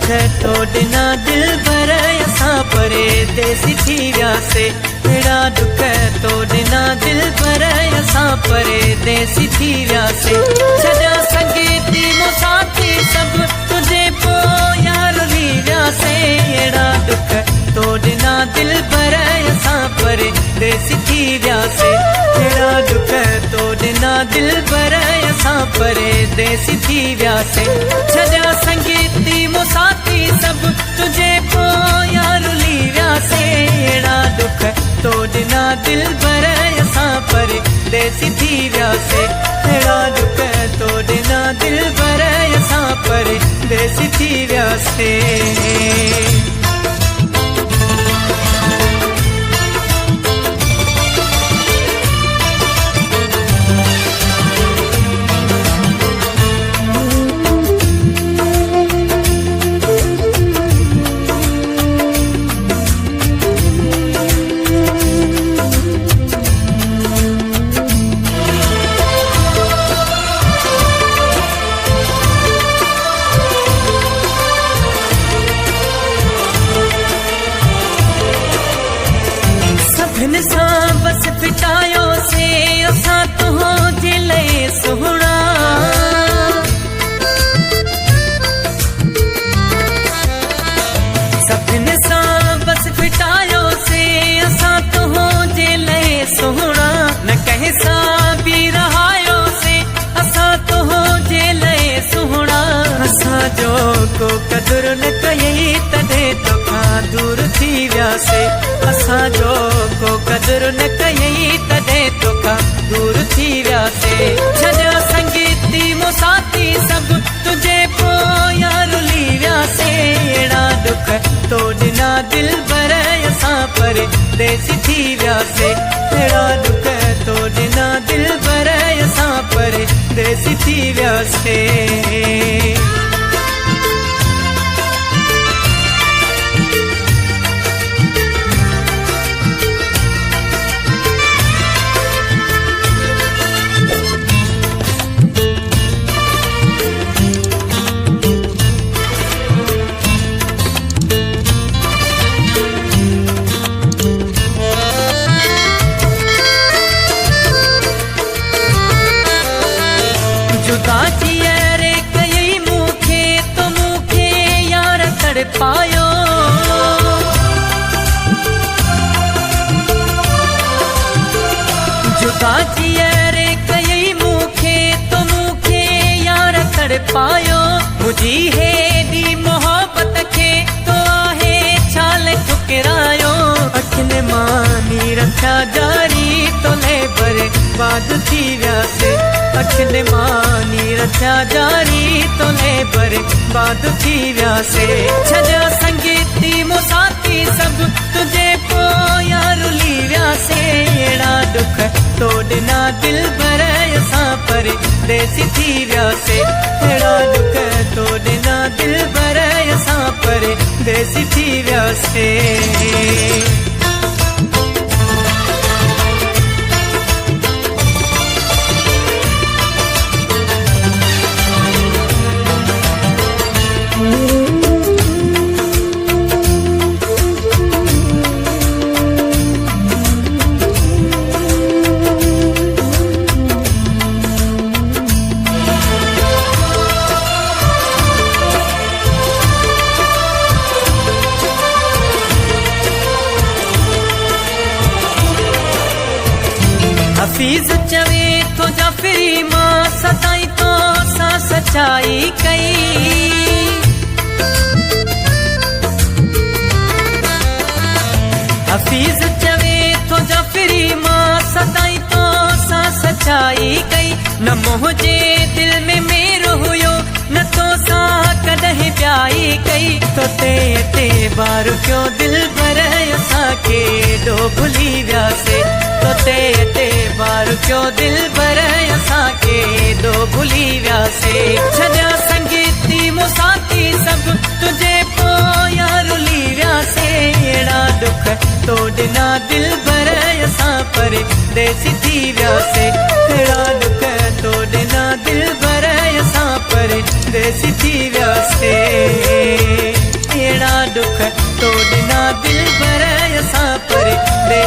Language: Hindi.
तोड़ना दिल भर असां परदेसी थी वियासे। अहिड़ा दुख तोड़ना दिल भर असां परदेसी थी वियासे। छॾा संगीती मुसाफ़ी सभु तुझे पोइ यार हली वियासे। अहिड़ा दुख तोड़ना दिल भर असां परदेसी थी वियासे। अहिड़ा दुख तोड़ना दिल भर असां परदेसी थी वियासे। छॾा संगीती मुसाफ़ी सभु तुझे पोइ यार हली वियासे। अहिड़ा दुख तोड़ना दिल भर असां परदेसी थी वियासे। अहिड़ा दुख तोड़ना दिल भर असां परदेसी थी वियासे। सभिनि सां बस फिटायो से असां तुंहिंजे लाइ सुहिणा। सभिनि सां बस फिटायो से असां तुंहिंजे लाइ सुहिणा। न कंहिं सां बि रहायो से असां तुंहिंजे लाइ सुहिणा। असांजो को क़दुरु न कयई तॾहिं तोखां दूर थी वियासे। असांजो को क़दुरु न कयई तॾहिं तोखां दूर थी वियासे। छॾा संगीती मुसाफ़ी सभु तुझे पोइ यार हली वियासे। अहिड़ा दुख तोड़ना दिल भर असां परदेसी थी वियासे। अहिड़ा दुख तोड़ना दिल भर असां परदेसी थी वियासे। जुदा जियरे कयई मूंखे तो मूंखे यार तड़पायो। जुदा जियरे कयई मूंखे तो मूंखे यार तड़पायो। मुंहिंजी हेॾी मोहबत खे तो आहे छाल ठुकरायो। अखियुनि मां नीर थिया जारी तोले बर्बाद थी वियासे। अखियुनि मां नीर थिया जारी तोले बर्बाद थी वियासे। छॾा संगीती मुसाफ़ी सभु तुझे पोइ यार हली वियासे। अहिड़ा दुख तोड़ना दिल भर असां परदेसी थी वियासे। अहिड़ा दुख तोड़ना दिल भर असां परदेसी थी वियासे। हफीज़ चवे तो जाफ़री मां सदाई तो सा सचाई कई। हफीज़ चवे तो जाफ़री मां सदाई तो सा सचाई कई। न मुंहिंजे दिल में मेरो हुयो न तो सा कॾहिं प्याई कई। तो ते बार क्यों दिल भर असांखे डो भुली वियासे। तो ते बार क्यों दिल भर असांखे डो भुली वियासे। छॾा संगीती मुसाफ़ी सभु तुझे पोइ यार हली वियासे। अहिड़ा दुख तोड़ना दिल भर असां परदेसी थी वियासे। अहिड़ा दुख तोड़ना दिल भर असां परदेसी थी वियासे। दुख तो ॾिना दिल